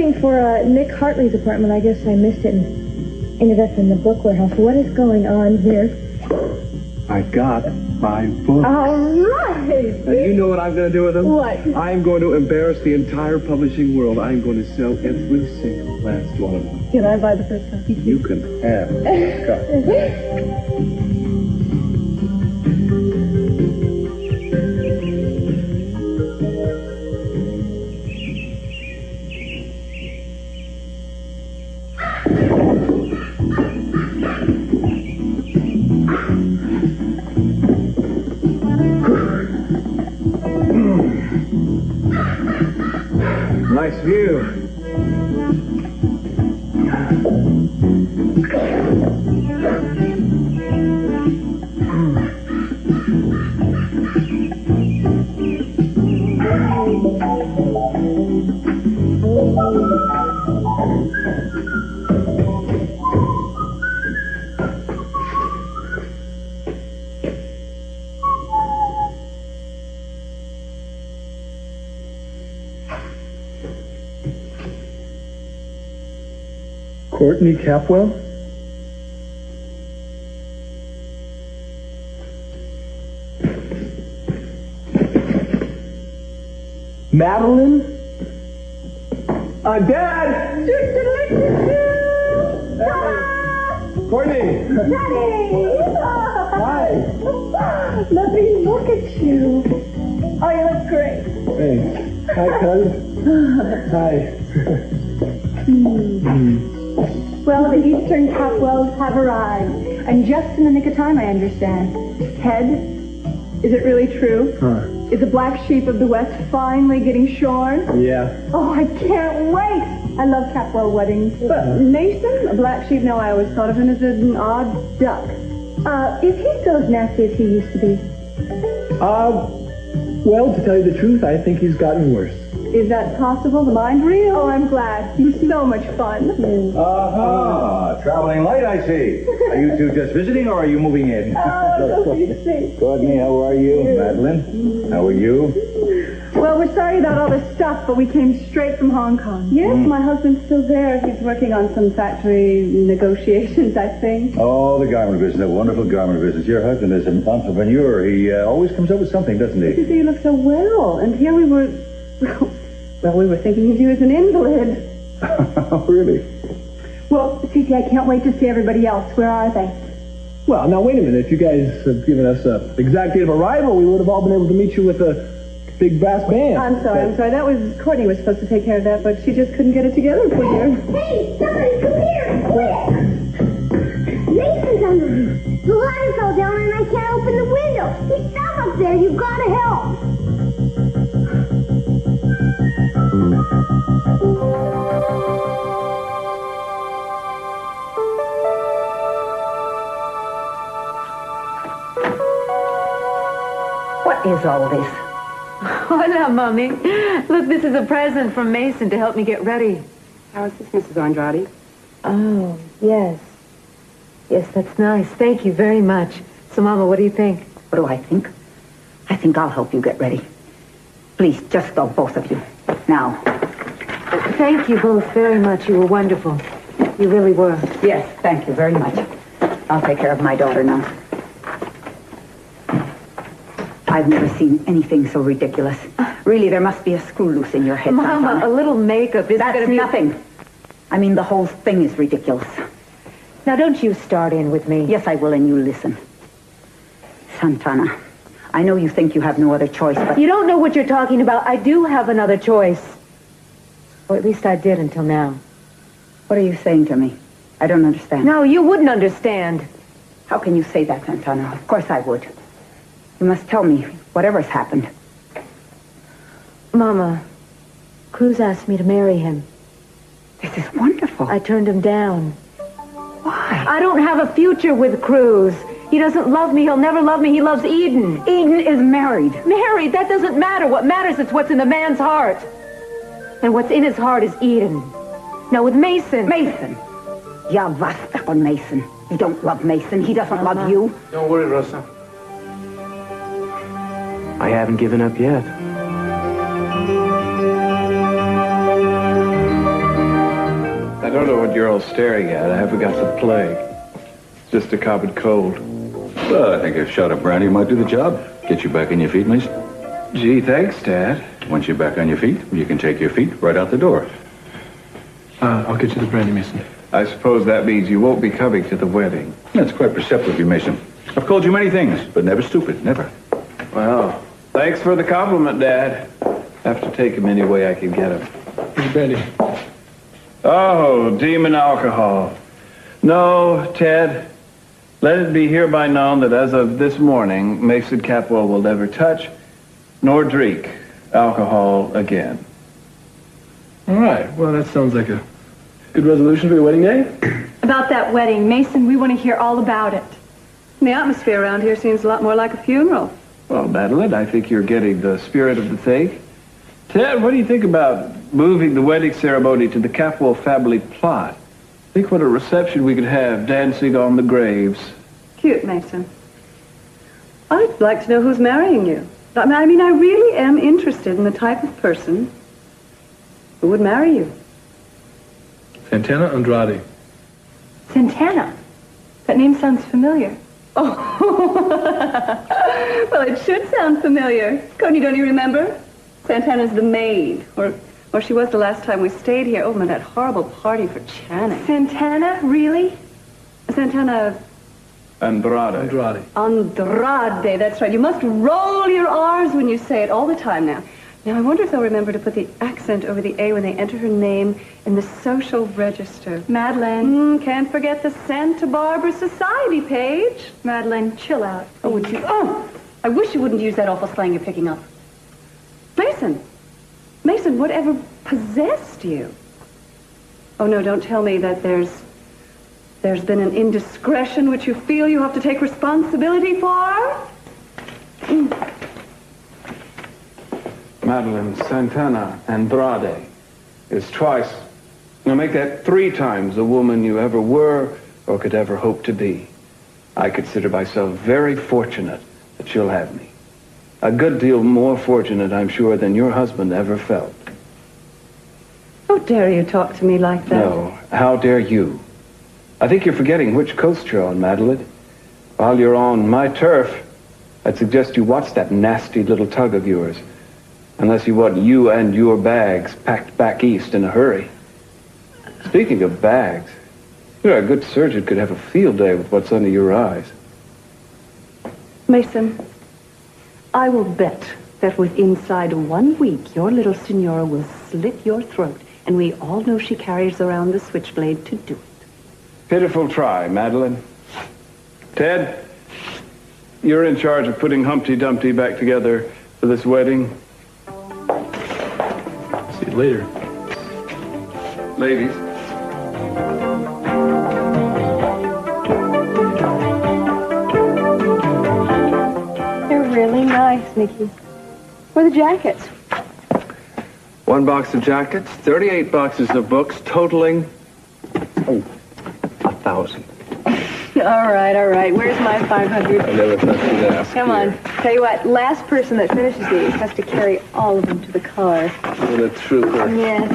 looking for Nick Hartley's apartment. I guess I missed it and ended up in the book warehouse. What is going on here? I got 5 books. All right. And you know what I'm going to do with them? What? I'm going to embarrass the entire publishing world. I'm going to sell every single last one of them. Can I buy the first copy? You can have a copy. Nice view. Courtney Capwell? Madeline? Dad! Courtney! Daddy! Hi! Let me look at you. Oh, you look great. Thanks. Hi, cuz. Hi. Well, the Eastern Capwells have arrived. And just in the nick of time, I understand. Ted, is it really true? Huh. Is the black sheep of the West finally getting shorn? Yeah. Oh, I can't wait. I love Capwell weddings. But Mason, a black sheep, no, I always thought of him as an odd duck. Is he still as nasty as he used to be? Well, to tell you the truth, I think he's gotten worse. Is that possible? The mind real? Oh, I'm glad. He's so much fun. Aha! Traveling light, I see. Are you two just visiting, or are you moving in? Oh, so you see. Courtney, how are you? Madeline, how are you? Well, we're sorry about all this stuff, but we came straight from Hong Kong. Yes, my husband's still there. He's working on some factory negotiations, I think. Oh, the garment business, a wonderful garment business. Your husband is an entrepreneur. He always comes up with something, doesn't he? You see, you look so well. And here we were... Well, we were thinking of you as an invalid. Oh, really? Well, Cece, I can't wait to see everybody else. Where are they? Well, now, wait a minute. If you guys had given us an exact date of arrival, we would have all been able to meet you with a big brass band. I'm sorry. That was... Courtney was supposed to take care of that, but she just couldn't get it together for you. Hey, somebody come here! Quick! Mason's under here. The ladder fell down and I can't open the window. He's stuck up there. You've got to help. What is all this? Hola, Mommy. Look, this is a present from Mason to help me get ready. How is this, Mrs. Andrade? Oh, yes. Yes, that's nice. Thank you very much. So, Mama, what do you think? What do I think? I think I'll help you get ready. Please, just go, both of you. Now. Thank you both very much. You were wonderful. You really were. Yes, thank you very much. I'll take care of my daughter now. I've never seen anything so ridiculous. Really, there must be a screw loose in your head. Mama, Santana. a little makeup is That's going to be... nothing. I mean, the whole thing is ridiculous. Now, don't you start in with me. Yes, I will, and you listen. Santana, I know you think you have no other choice, but... You don't know what you're talking about. I do have another choice. Or at least I did until now. What are you saying to me? I don't understand. No, you wouldn't understand. How can you say that, Santana? Of course I would. You must tell me whatever's happened. Mama, Cruz asked me to marry him. This is wonderful. I turned him down. Why? I don't have a future with Cruz. He doesn't love me. He'll never love me. He loves Eden. Eden is married. Married? That doesn't matter. What matters is what's in the man's heart. And what's in his heart is Eden. Now, with Mason... Mason. Ja, was on Mason. You don't love Mason. He doesn't love you. Don't worry, Rosa. I haven't given up yet. don't know what you're all staring at. I haven't got the plague. It's just a common cold. Well, I think a shot of brandy might do the job. Get you back on your feet, Mason. Gee, thanks, Dad. Once you're back on your feet, you can take your feet right out the door. I'll get you the brandy, Mason. I suppose that means you won't be coming to the wedding. That's quite perceptive of you, Mason. I've called you many things, but never stupid, never. Well, thanks for the compliment, Dad. Have to take him any way I can get him. Here's brandy. Oh, demon alcohol. No, Ted. Let it be hereby known that as of this morning, Mason Capwell will never touch nor drink alcohol again. All right. Well, that sounds like a good resolution for your wedding day. About that wedding, Mason, we want to hear all about it. The atmosphere around here seems a lot more like a funeral. Well, Madeline, I think you're getting the spirit of the thing. Ted, what do you think about moving the wedding ceremony to the Capwell family plot? Think what a reception we could have dancing on the graves. Cute, Mason. I'd like to know who's marrying you. I mean, I really am interested in the type of person who would marry you. Santana Andrade. Santana? That name sounds familiar. Oh, well, it should sound familiar. Coney, don't you remember? Santana's the maid, or she was the last time we stayed here. Oh, man, that horrible party for Channing. Santana? Really? Santana Andrade. Andrade, that's right. You must roll your R's when you say it all the time now. Now, I wonder if they'll remember to put the accent over the A when they enter her name in the social register. Madeline. Can't forget the Santa Barbara Society page. Madeline, chill out. Oh, would you? Oh, I wish you wouldn't use that awful slang you're picking up. Mason, whatever possessed you? Oh, no, don't tell me that there's been an indiscretion which you feel you have to take responsibility for? Madeline, Santana Andrade is twice. Now make that 3 times the woman you ever were or could ever hope to be. I consider myself very fortunate that you'll have me. A good deal more fortunate, I'm sure, than your husband ever felt. How dare you talk to me like that? No, how dare you? I think you're forgetting which coast you're on, Madeline. While you're on my turf, I'd suggest you watch that nasty little tug of yours. Unless you want you and your bags packed back east in a hurry. Speaking of bags, a good surgeon could have a field day with what's under your eyes. Mason, I will bet that within inside 1 week, your little senora will slit your throat, and we all know she carries around the switchblade to do it. Pitiful try, Madeline. Ted, you're in charge of putting Humpty Dumpty back together for this wedding. See you later. Ladies. They're really nice, Nikki. Where are the jackets? 1 box of jackets, 38 boxes of books, totaling 1,000. All right. Where's my 500? I never thought you'd ask. Come on. Tell you what, last person that finishes these has to carry all of them to the car. What a trooper. Yes.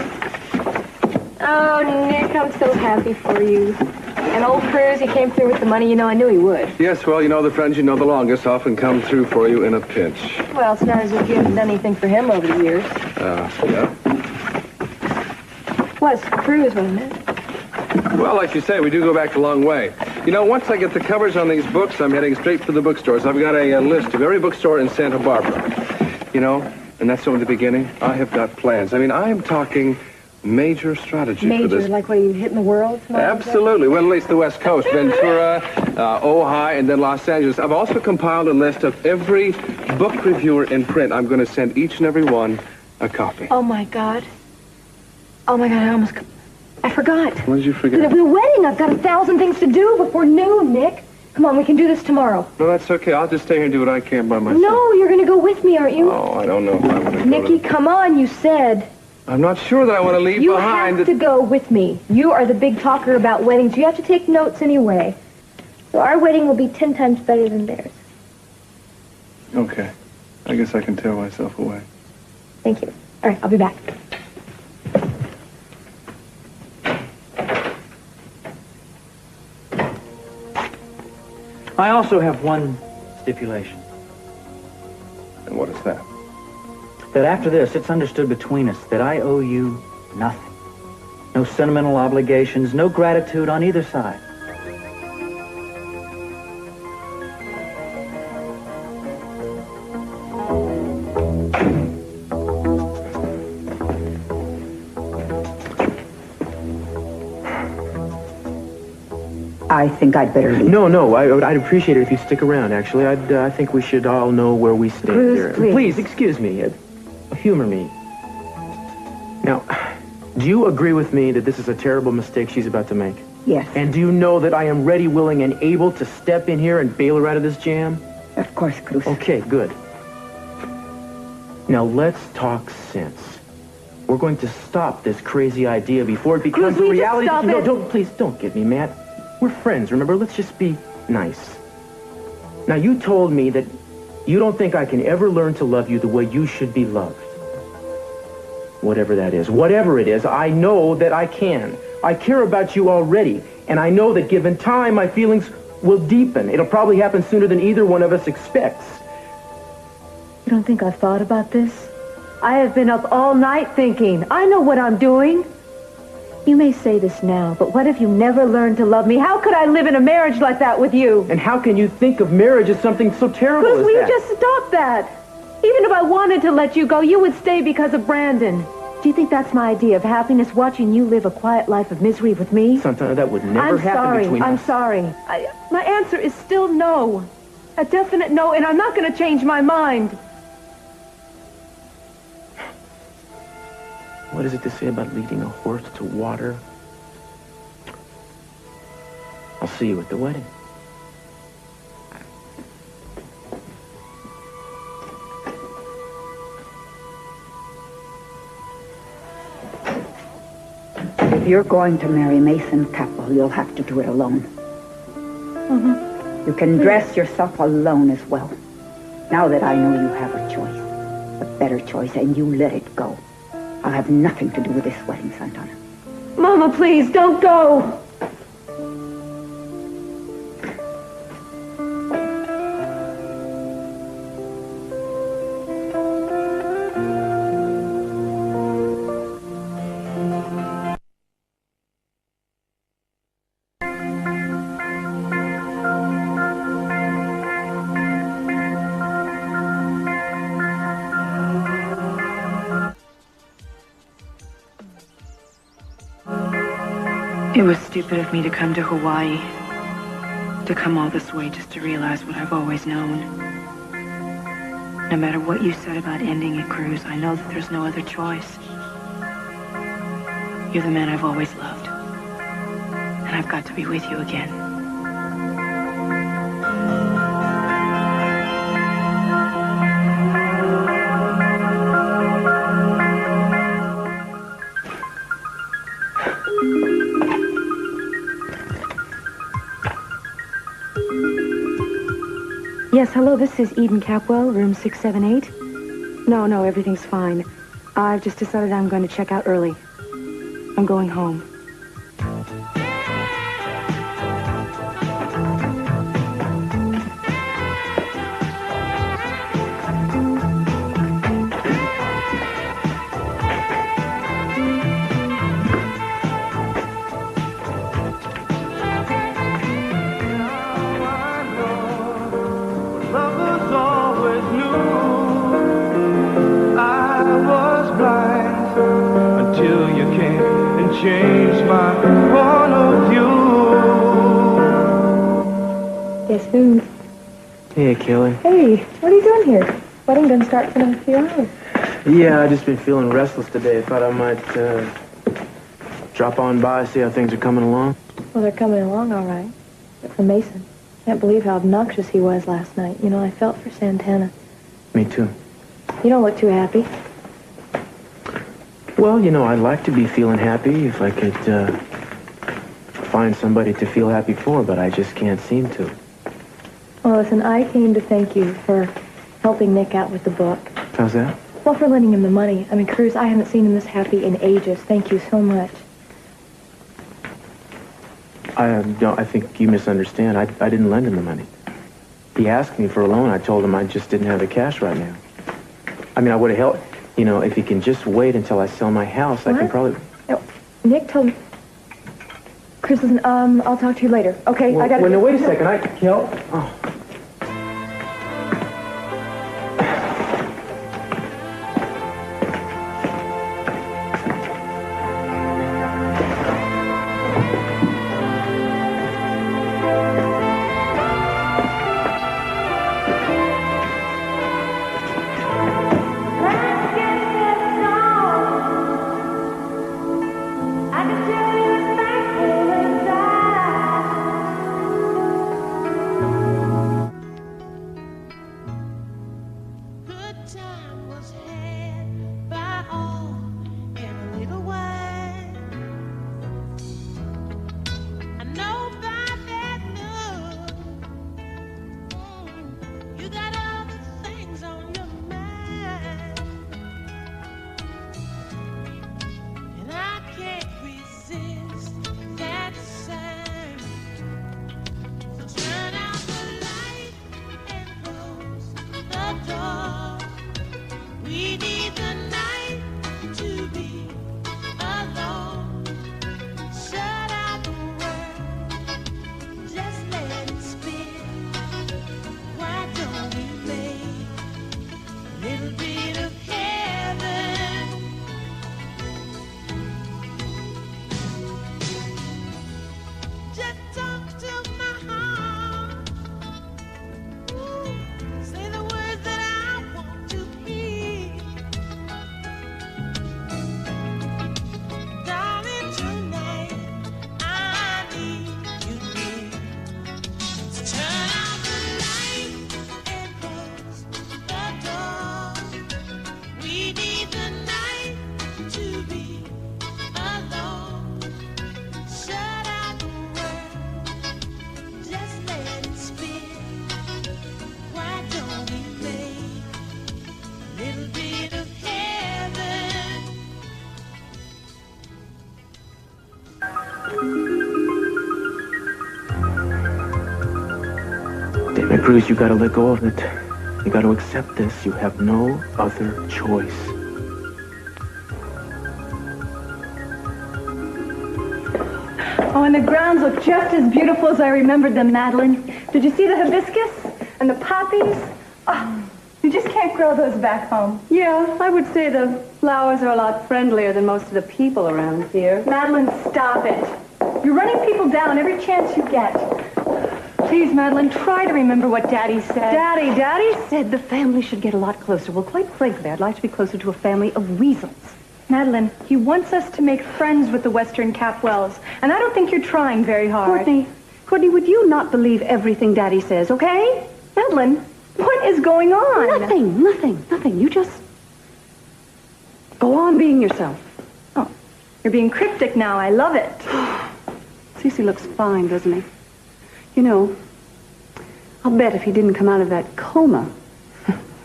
Oh, Nick, I'm so happy for you. And old Cruz, he came through with the money. You know, I knew he would. Yes, well, you know, the friends you know the longest often come through for you in a pinch. Well, it's not as if you haven't done anything for him over the years. Yeah. Was Cruz, wasn't it? Well, like you say, we do go back a long way. You know, once I get the covers on these books, I'm heading straight for the bookstores. I've got a list of every bookstore in Santa Barbara. You know, and that's only the beginning. I have got plans. I mean, I am talking major strategy for this. Major, like what, are you hitting the world? Absolutely. Well, at least the West Coast. Ventura, Ojai, and then Los Angeles. I've also compiled a list of every book reviewer in print. I'm going to send each and every one a copy. Oh, my God, I forgot. What did you forget? The wedding. I've got 1,000 things to do before noon, Nick. Come on, we can do this tomorrow. No, that's okay. I'll just stay here and do what I can by myself. No, you're going to go with me, aren't you? Oh, I don't know if I'm going to go. Nikki, come on, you said. I'm not sure that I want to leave You behind. have to go with me. You are the big talker about weddings. You have to take notes anyway. So our wedding will be 10 times better than theirs. Okay. I guess I can tear myself away. Thank you. All right, I'll be back. I also have one stipulation. And what is that? That after this, it's understood between us that I owe you nothing. No sentimental obligations, no gratitude on either side. I think I'd better leave. No, I'd appreciate it if you'd stick around, actually. I think we should all know where we stand Bruce, here. please. Excuse me. Humor me. Now, do you agree with me that this is a terrible mistake she's about to make? Yes. And do you know that I am ready, willing, and able to step in here and bail her out of this jam? Of course, Cruz. Okay, good. Now, let's talk sense. We're going to stop this crazy idea before it becomes Cruz, a will you just reality. stop No, it? please don't get me mad. We're friends, remember? Let's just be nice. Now, you told me that you don't think I can ever learn to love you the way you should be loved. Whatever that is, whatever it is, I know that I can. I care about you already, and I know that given time, my feelings will deepen. It'll probably happen sooner than either one of us expects. You don't think I've thought about this? I have been up all night thinking. I know what I'm doing. You may say this now, but what if you never learned to love me? How could I live in a marriage like that with you? And how can you think of marriage as something so terrible Cruz, as will you that? just stop that? Even if I wanted to let you go, you would stay because of Brandon. Do you think that's my idea of happiness, watching you live a quiet life of misery with me? Santana, that would never happen between us. I'm sorry. My answer is still no. A definite no, and I'm not going to change my mind. What is it to say about leading a horse to water? I'll see you at the wedding. If you're going to marry Mason Capel, you'll have to do it alone. You can dress yourself alone as well. Now that I know you have a choice, a better choice, and you let it go, I'll have nothing to do with this wedding, Santana. Mama, please, don't go. It was stupid of me to come to Hawaii, to come all this way just to realize what I've always known. No matter what you said about ending it, Cruz, I know that there's no other choice. You're the man I've always loved, and I've got to be with you again. Yes, hello, this is Eden Capwell, room 678. No, everything's fine. I've just decided I'm going to check out early. I'm going home. Change my point of view. Yes, Spoons. Hey, Kelly. Hey, what are you doing here? Wedding doesn't start for another few hours. Yeah, I've just been feeling restless today. Thought I might drop on by, see how things are coming along. Well, they're coming along all right. But for Mason, can't believe how obnoxious he was last night. You know, I felt for Santana. Me too. You don't look too happy. Well, you know, I'd like to be feeling happy if I could find somebody to feel happy for, but I just can't seem to. Well, listen, I came to thank you for helping Nick out with the book. How's that? Well, for lending him the money. I mean, Cruz, I haven't seen him this happy in ages. Thank you so much. I think you misunderstand. I didn't lend him the money. he asked me for a loan, I told him I just didn't have the cash right now. I mean, I would have helped. You know, if he can just wait until I sell my house, I can probably... No, Nick told me... Chris, listen, I'll talk to you later, okay? Well, I gotta... Well, no, wait a second. Kel... Oh. Cruz, you gotta let go of it. You gotta accept this. You have no other choice. Oh, and the grounds look just as beautiful as I remembered them, Madeline. Did you see the hibiscus and the poppies? Oh, you just can't grow those back home. Yeah, I would say the flowers are a lot friendlier than most of the people around here. Madeline, stop it. You're running people down every chance you get. Please, Madeline, try to remember what Daddy said. Daddy said the family should get a lot closer. Well, quite frankly, I'd like to be closer to a family of weasels. Madeline, he wants us to make friends with the Western Capwells, and I don't think you're trying very hard. Courtney, would you not believe everything Daddy says, okay? Madeline, what is going on? Nothing. You just go on being yourself. Oh, you're being cryptic now. I love it. Cece looks fine, doesn't he? You know, I'll bet if he didn't come out of that coma,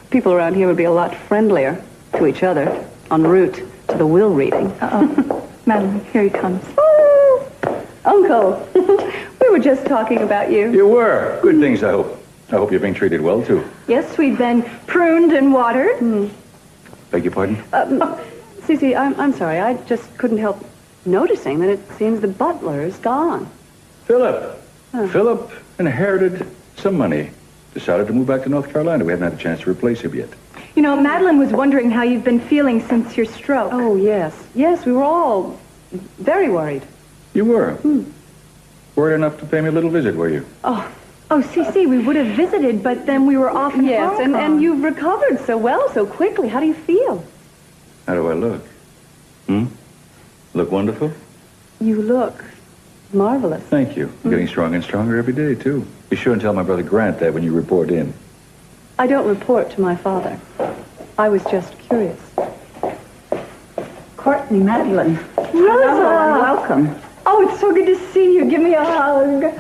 people around here would be a lot friendlier to each other en route to the will reading. Uh-oh. Madeline, here he comes. Oh, Uncle, we were just talking about you. You were. Good things, I hope. I hope you're being treated well, too. Yes, we've been pruned and watered. Beg your pardon? Cece, I'm sorry. I just couldn't help noticing that it seems the butler is gone. Philip. Philip inherited some money. Decided to move back to North Carolina. We haven't had a chance to replace him yet. You know, Madeline was wondering how you've been feeling since your stroke. Oh, yes. Yes, we were all very worried. You were? Worried enough to pay me a little visit, were you? Oh, Cece, we would have visited, but then we were off in Hong Kong. And you've recovered so well, so quickly. How do you feel? How do I look? Look wonderful? You look marvelous. Thank you. I'm getting stronger and stronger every day, too. Be sure and tell my brother Grant that when you report in. I don't report to my father. I was just curious. Courtney, Madeline. Rosa! Welcome. Oh, it's so good to see you. Give me a hug.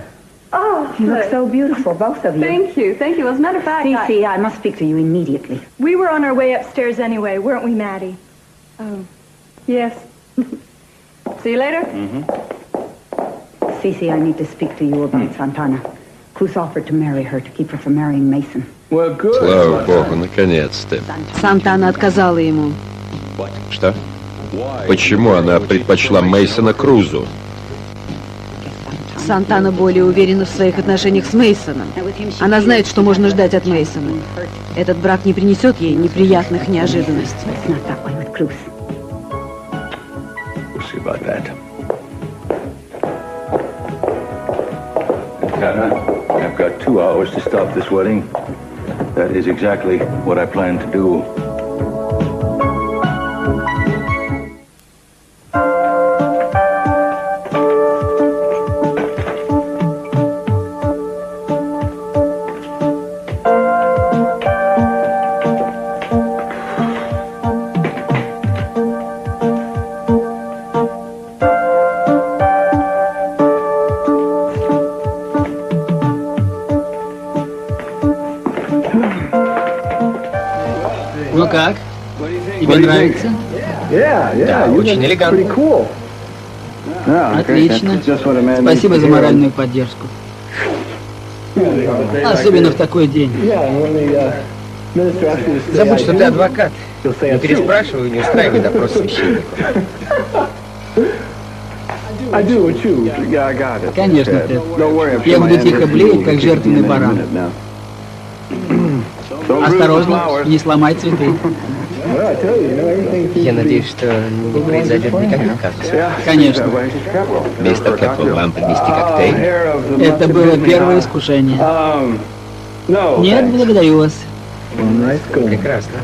Oh, You look so beautiful, both of you. Thank you. Well, as a matter of fact, Cece, I must speak to you immediately. we were on our way upstairs anyway, weren't we, Maddie? Oh, yes. See you later. Cece, I need to speak to you about Santana. Cruz offered to marry her to keep her from marrying Mason. Well, good. Слава богу, наконец-то. Сантана отказала ему. Что? Почему она предпочла Мейсона Крузу? Сантана более уверена в своих отношениях с Мейсоном. Она знает, что можно ждать от Мейсона. Этот брак не принесет ей неприятных неожиданностей. We'll see about that. Santana, I've got 2 hours to stop this wedding. That is exactly what I plan to do. Ну как? Тебе нравится? Да, очень элегантно. Отлично. Спасибо за моральную поддержку. Особенно в такой день. Забудь, что ты адвокат. Не переспрашивай, не устраивай допрос священнику. Конечно, Тед. Я буду тихо блеять, как жертвенный баран. Осторожно, не сломай цветы. Я надеюсь, что не произойдет никаких казусов. Конечно. Мистер Кэппл, вам принести коктейль? Это было первое искушение. Нет, благодарю вас. Прекрасно.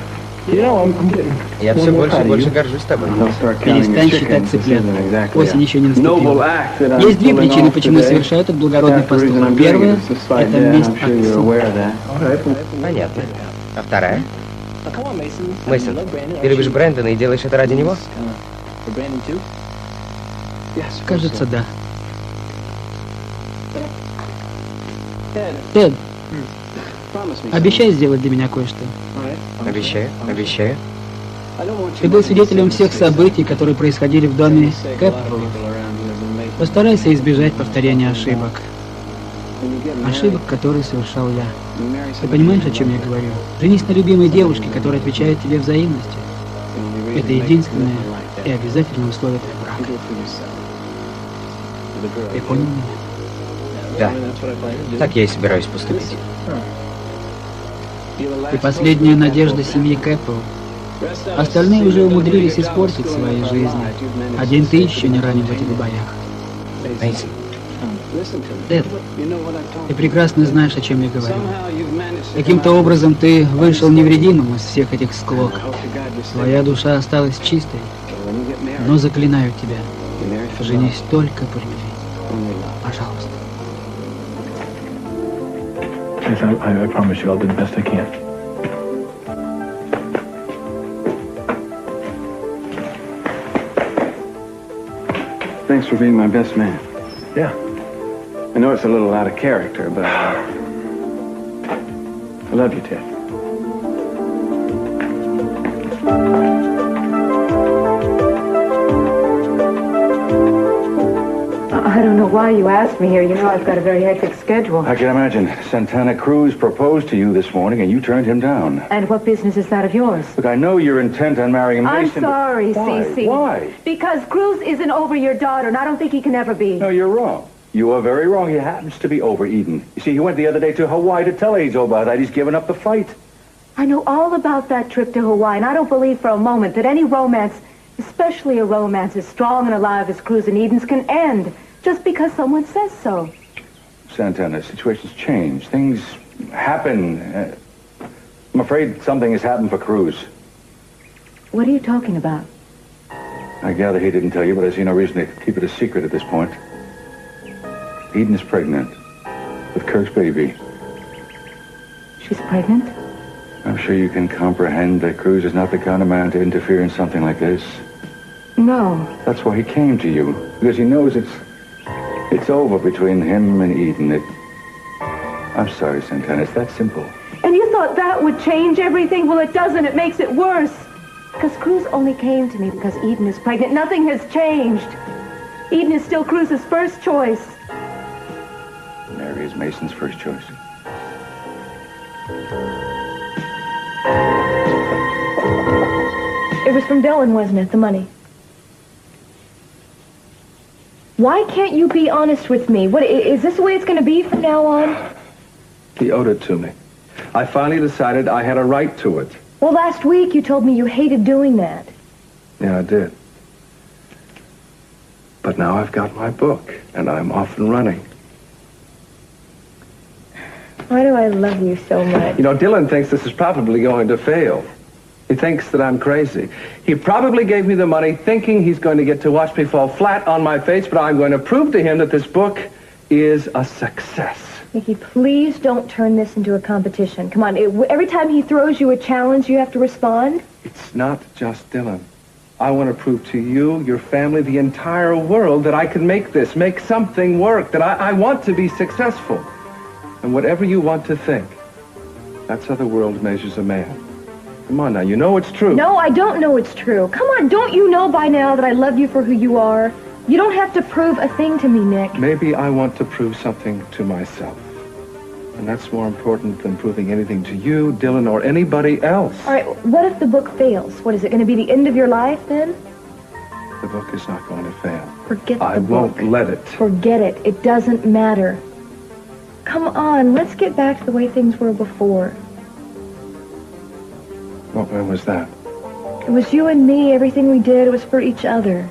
Я все больше и больше горжусь тобой. Перестань считать цыплят. Осень еще не наступила. Есть 2 причины, почему совершаю этот благородный поступок. Первая – это месть отцу. Понятно. А вторая? Мейсон, ты любишь Брэндона и делаешь это ради него? Кажется, да. Тед, обещай сделать для меня кое-что. Обещаю, обещаю. Ты был свидетелем всех событий, которые происходили в доме Кэппл. Постарайся избежать повторения ошибок. Ошибок, которые совершал я. Ты понимаешь, о чем я говорю? Женись на любимой девушке, которая отвечает тебе взаимностью. Это единственное и обязательное условие для брака. Ты понял меня? Да. Так я и собираюсь поступить. Ты последняя надежда семьи Кэппл. Остальные уже умудрились испортить свои жизни. Один ты еще не ранен в этих боях. Мейсон. Тед, ты прекрасно знаешь, о чем я говорю. Каким-то образом ты вышел невредимым из всех этих склок. Твоя душа осталась чистой. Но заклинаю тебя, женись только по любви. Пожалуйста. I promise you I'll do the best I can. Thanks for being my best man. Yeah. I know it's a little out of character, but I love you, Ted. I don't know why you asked me here. You know I've got a very hectic schedule. I can imagine. Santana Cruz proposed to you this morning and you turned him down. And what business is that of yours? Look, I know you're intent on marrying Mason. I'm sorry, Why? Cece. Why? Because Cruz isn't over your daughter, and I don't think he can ever be. No, you're wrong. You are very wrong. He happens to be over Eden. You see, he went the other day to Hawaii to tell Hazel about that. He's given up the fight. I know all about that trip to Hawaii, and I don't believe for a moment that any romance, especially a romance as strong and alive as Cruz and Eden's, can end just because someone says so. Santana, situations change. Things happen. I'm afraid something has happened for Cruz. What are you talking about? I gather he didn't tell you, but I see no reason to keep it a secret at this point. Eden is pregnant with Kirk's baby. She's pregnant? I'm sure you can comprehend that Cruz is not the kind of man to interfere in something like this. No. That's why he came to you, because he knows it's over between him and Eden. I'm sorry, Santana, it's that simple. And you thought that would change everything? Well, it doesn't. It makes it worse. Because Cruz only came to me because Eden is pregnant. Nothing has changed. Eden is still Cruz's first choice. Mary is Mason's first choice. It was from Dylan, wasn't it? The money. Why can't you be honest with me? What, is this the way it's going to be from now on? He owed it to me. I finally decided I had a right to it. Well, last week you told me you hated doing that. Yeah, I did. But now I've got my book, and I'm off and running. Why do I love you so much? You know, Dylan thinks this is probably going to fail. He thinks that I'm crazy. He probably gave me the money thinking he's going to get to watch me fall flat on my face, but I'm going to prove to him that this book is a success. Nicky, please don't turn this into a competition. Come on, every time he throws you a challenge, you have to respond? It's not just Dylan. I want to prove to you, your family, the entire world that I can make this, make something work, that I want to be successful. And whatever you want to think, that's how the world measures a man. Come on now, you know it's true. No, I don't know it's true. Come on, don't you know by now that I love you for who you are? You don't have to prove a thing to me, Nick. Maybe I want to prove something to myself. And that's more important than proving anything to you, Dylan, or anybody else. All right, what if the book fails? What, is it going to be the end of your life then? The book is not going to fail. Forget the book. I won't let it. Forget it. It doesn't matter. Come on, let's get back to the way things were before. What way was that? It was you and me. Everything we did, it was for each other.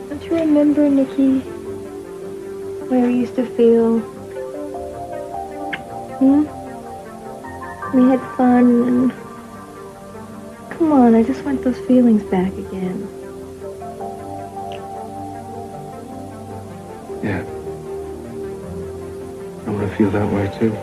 Don't you remember, Nicky? The way we used to feel? We had fun and... Come on, I just want those feelings back again. Yeah. I want to feel that way, too.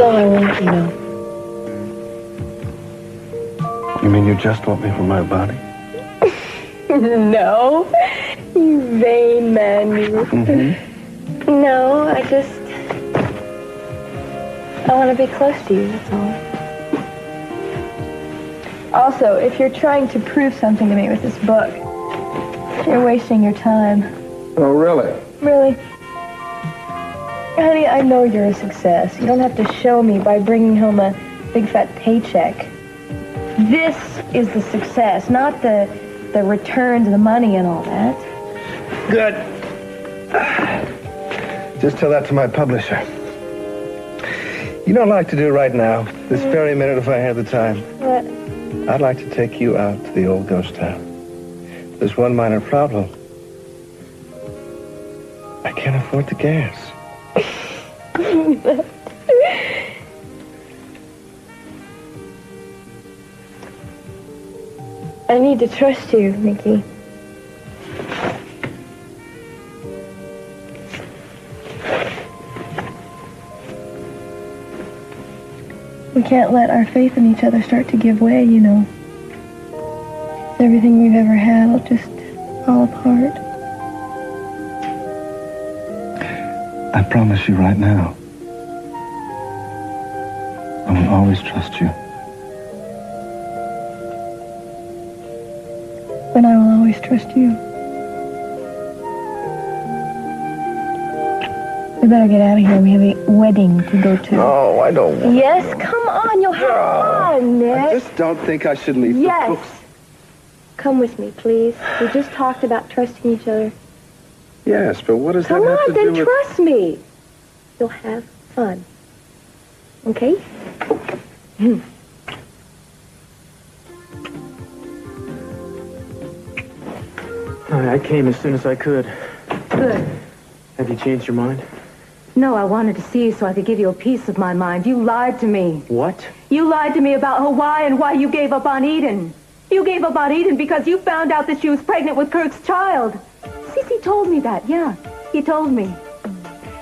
All I want, you know. You mean you just want me for my body? No, you vain man, you. No, I want to be close to you, that's all. Also, if you're trying to prove something to me with this book, you're wasting your time. Oh, really? Really? Honey, I know you're a success. You don't have to show me by bringing home a big fat paycheck. This is the success, not the returns, the money and all that. Good. Just tell that to my publisher. You know what I'd like to do right now, this very minute if I had the time? What? I'd like to take you out to the old ghost town. There's one minor problem. I can't afford the gas. I need to trust you, Nicky. We can't let our faith in each other start to give way, you know. Everything we've ever had will just fall apart. I promise you right now, I will always trust you. And I will always trust you. We better get out of here. We have a wedding to go to. No, I don't want Yes, to. come on. You'll have fun, Nick. I just don't think I should leave Yes. the books. Come with me, please. We just talked about trusting each other. Yes, but what does Come that have on, to then do with... trust me. You'll have fun. Okay? I came as soon as I could. Good. Have you changed your mind? No, I wanted to see you so I could give you a piece of my mind. You lied to me. What? You lied to me about Hawaii and why you gave up on Eden. You gave up on Eden because you found out that she was pregnant with Kirk's child. Cece told me that, yeah. He told me.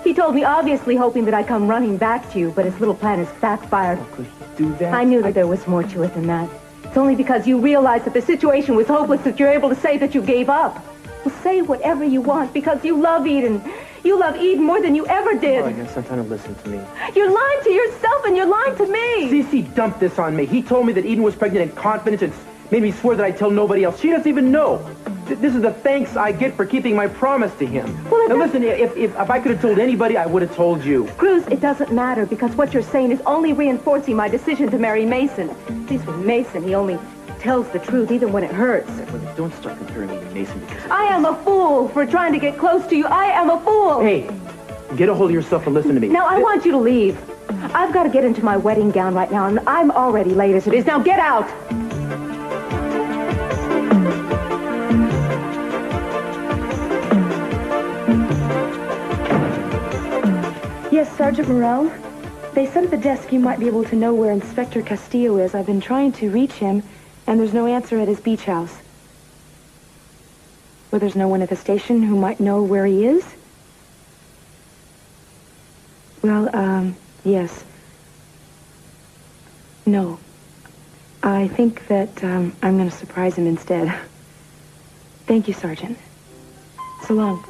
He told me, obviously hoping that I'd come running back to you, but his little plan has backfired. Could he do that? I knew that there was more to it than that. It's only because you realized that the situation was hopeless that you're able to say that you gave up. Well, say whatever you want, because you love Eden. You love Eden more than you ever did. Oh, yes, Santana, listen to me. You're lying to yourself and you're lying to me. Cece dumped this on me. He told me that Eden was pregnant in confidence and made me swear that I'd tell nobody else. She doesn't even know. This is the thanks I get for keeping my promise to him. Well, now listen, if I could have told anybody, I would have told you. Cruz, it doesn't matter, because what you're saying is only reinforcing my decision to marry Mason. At least with Mason, he only tells the truth, even when it hurts. Don't start comparing me to Mason because I am a fool for trying to get close to you. I am a fool. Hey, get a hold of yourself and listen to me. Now, I want you to leave. I've got to get into my wedding gown right now, and I'm already late as it is. Now, get out. Yes, Sergeant Morel. They said at the desk you might be able to know where Inspector Castillo is. I've been trying to reach him, and there's no answer at his beach house. Well, there's no one at the station who might know where he is? Well, yes. No. I think that I'm going to surprise him instead. Thank you, Sergeant. So long.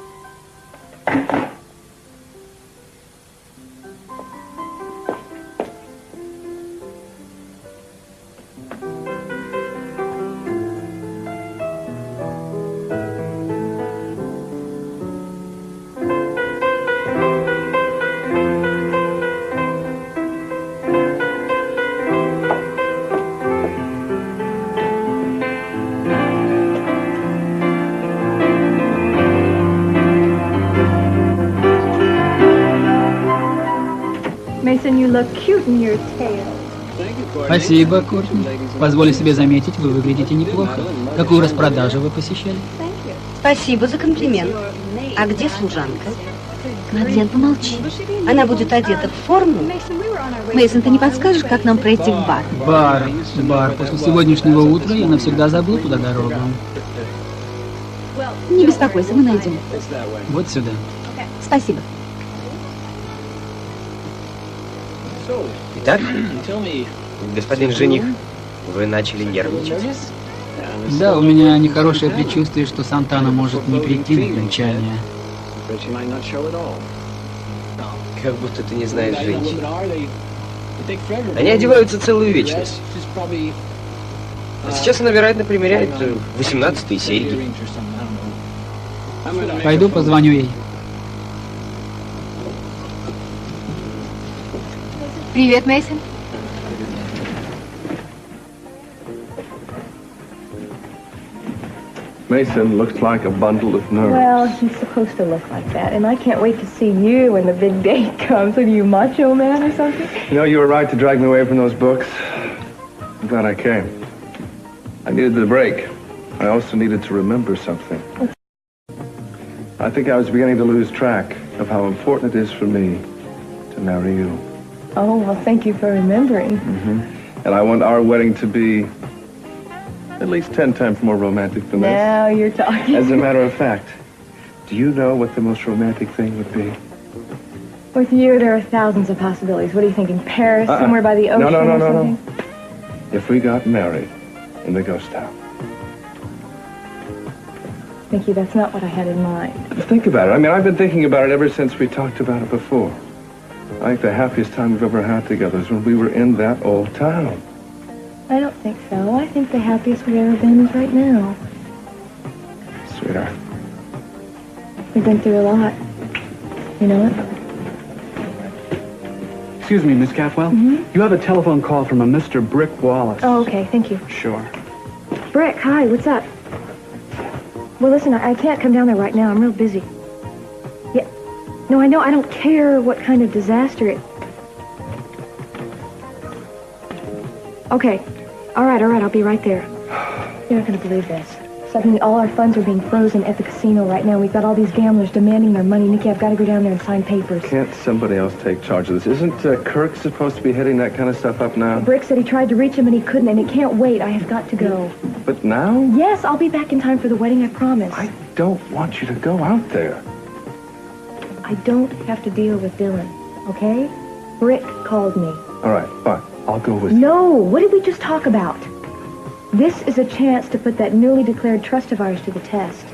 Mason, you look cute in your tail. Спасибо, Кортни. Позволю себе заметить, вы выглядите неплохо. Какую распродажу вы посещали? Спасибо за комплимент. А где служанка? Маден, помолчи. Она будет одета в форму? Мейсон, ты не подскажешь, как нам пройти в бар? Бар. После сегодняшнего утра я навсегда забыл туда дорогу. Не беспокойся, мы найдем. Вот сюда. Спасибо. Итак, господин жених, вы начали нервничать? Да, у меня нехорошее предчувствие, что Сантана может не прийти на венчание. Как будто ты не знаешь женщин. Они одеваются целую вечность. А сейчас она, вероятно, примеряет 18-е серьги. Пойду позвоню ей. Привет, Мейсон. Mason looks like a bundle of nerves. Well, he's supposed to look like that, and I can't wait to see you when the big date comes. Are you macho man or something? You know, you were right to drag me away from those books. I'm glad I came. I needed the break. I also needed to remember something. I think I was beginning to lose track of how important it is for me to marry you. Oh, well, thank you for remembering. Mm-hmm. And I want our wedding to be at least 10 times more romantic than this. Now you're talking. As a matter of fact, do you know what the most romantic thing would be? With you, there are thousands of possibilities. What are you thinking? Paris, somewhere by the ocean or something? If we got married in the ghost town. Mickey, that's not what I had in mind. Think about it. I mean, I've been thinking about it ever since we talked about it before. I think the happiest time we've ever had together is when we were in that old town. I don't think so. I think the happiest we've ever been is right now. Sweetheart. We've been through a lot. You know it? Excuse me, Miss Cathwell. Mm-hmm. You have a telephone call from a Mr. Brick Wallace. Oh, okay. Thank you. Sure. Brick, hi. What's up? Well, listen, I can't come down there right now. I'm real busy. Yeah. No, I know. I don't care what kind of disaster it... Okay. All right. I'll be right there. You're not going to believe this. Suddenly, all our funds are being frozen at the casino right now. We've got all these gamblers demanding their money. Nikki, I've got to go down there and sign papers. Can't somebody else take charge of this? Isn't Kirk supposed to be heading that kind of stuff up now? Brick said he tried to reach him and he couldn't, and he can't wait. I have got to go. But now? Yes, I'll be back in time for the wedding, I promise. I don't want you to go out there. I don't have to deal with Dylan, okay? Rick called me. All right, fine. I'll go with you. No, what did we just talk about? This is a chance to put that newly declared trust of ours to the test.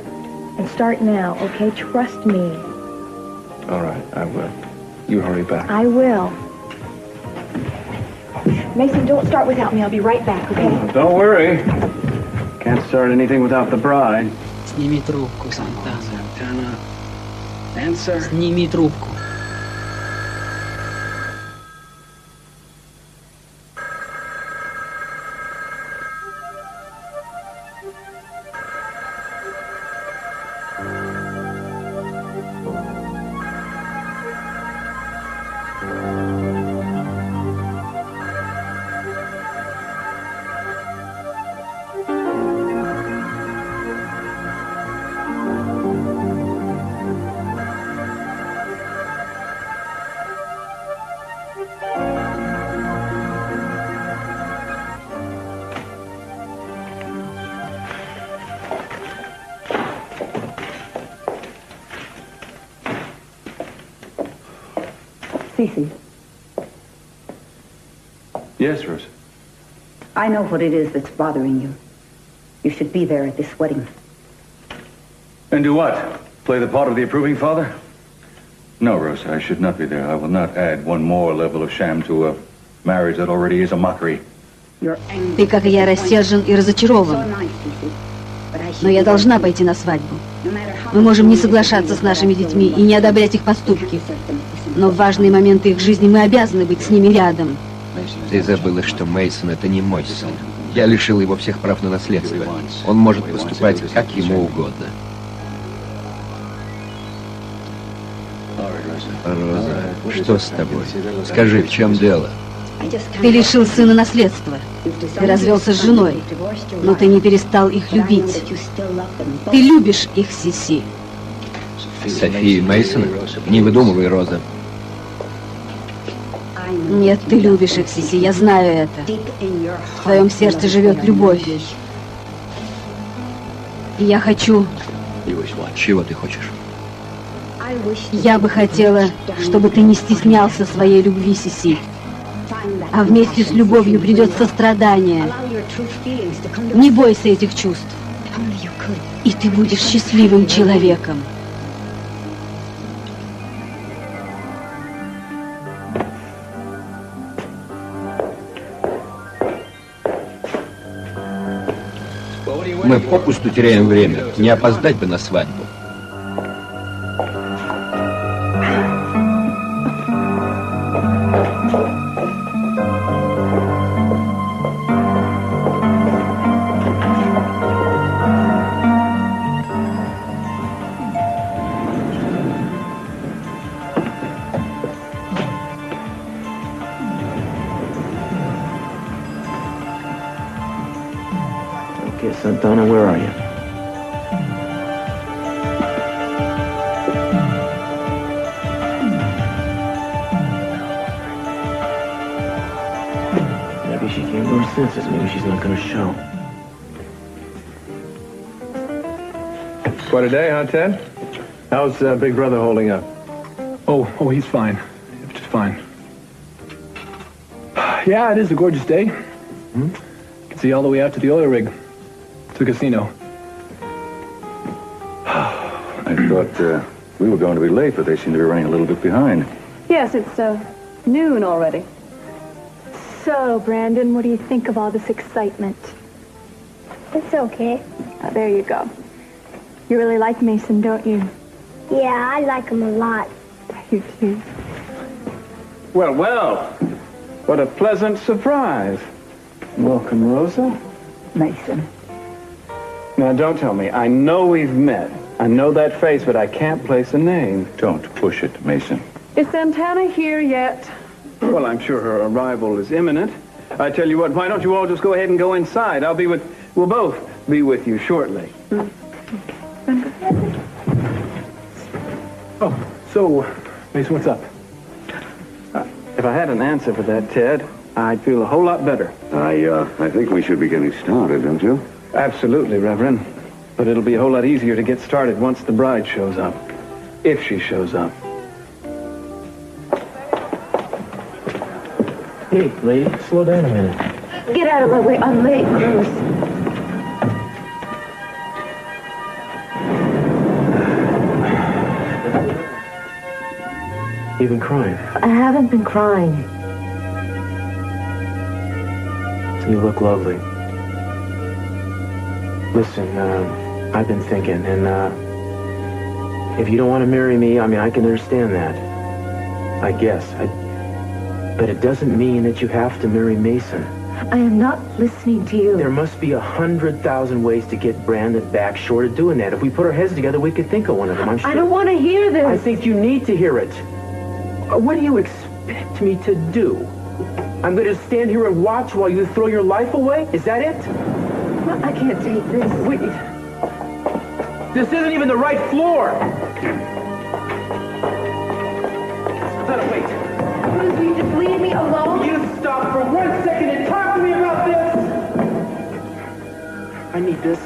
And start now, okay? Trust me. All right, I will. You hurry back. I will. Mason, don't start without me. I'll be right back, okay? Don't worry. Can't start anything without the bride. Сними трубку, Сантана. Santana. Answer. Сними трубку. Cece, Yes, Rosa. I know what it is that's bothering you. You should be there at this wedding. And do what? Play the part of the approving father? No, Rosa, I should not be there. I will not add one more level of sham to a marriage that already is a mockery. Ты, как и я, рассержен и разочарован. Но я должна пойти на свадьбу. Мы можем не соглашаться с нашими детьми и не одобрять их поступки. Но в важные моменты их жизни мы обязаны быть с ними рядом. Ты забыла, что Мейсон это не мой сын. Я лишил его всех прав на наследство. Он может поступать как ему угодно. Роза, что с тобой? Скажи, в чем дело? Ты лишил сына наследства. Ты развелся с женой, но ты не перестал их любить. Ты любишь их, Сиси. Софии Мейсона? Не выдумывай, Роза. Нет, ты любишь их, Сиси, я знаю это. В твоем сердце живет любовь. И я хочу... Чего ты хочешь? Я бы хотела, чтобы ты не стеснялся своей любви, Сиси. А вместе с любовью придет сострадание. Не бойся этих чувств. И ты будешь счастливым человеком. Мы попусту теряем время. Не опоздать бы на свадьбу. Okay, Santana, where are you? Maybe she came to her senses. Maybe she's not going to show. Quite a day, huh, Ted? How's Big Brother holding up? Oh, he's fine. Just fine. Yeah, it is a gorgeous day. You can see all the way out to the oil rig. To the casino. I thought we were going to be late, but they seem to be running a little bit behind. Yes, it's noon already. So, Brandon, what do you think of all this excitement? It's okay. There you go. You really like Mason, don't you? Yeah, I like him a lot. You too. Well, well. What a pleasant surprise. Welcome, Rosa. Mason. Now, don't tell me. I know we've met. I know that face, but I can't place a name. Don't push it, Mason. Is Santana here yet? Well, I'm sure her arrival is imminent. I tell you what, why don't you all just go ahead and go inside? We'll both be with you shortly. Oh, so, Mason, what's up? If I had an answer for that, Ted, I'd feel a whole lot better. I think we should be getting started, don't you? Absolutely, Reverend. But it'll be a whole lot easier to get started once the bride shows up. If she shows up. Hey, lady, slow down a minute. Get out of my way. I'm late, Cruz. You've been crying. I haven't been crying. You look lovely. Listen, I've been thinking, and if you don't want to marry me, I mean, I can understand that. I guess. But it doesn't mean that you have to marry Mason. I am not listening to you. There must be 100,000 ways to get Brandon back short of doing that. If we put our heads together, we could think of one of them, I'm sure. I don't want to hear this. I think you need to hear it. What do you expect me to do? I'm going to stand here and watch while you throw your life away? Is that it? No, I can't take this. Wait. This isn't even the right floor. Wait. Cruz, will you just leave me alone? You stop for 1 second and talk to me about this. I need this.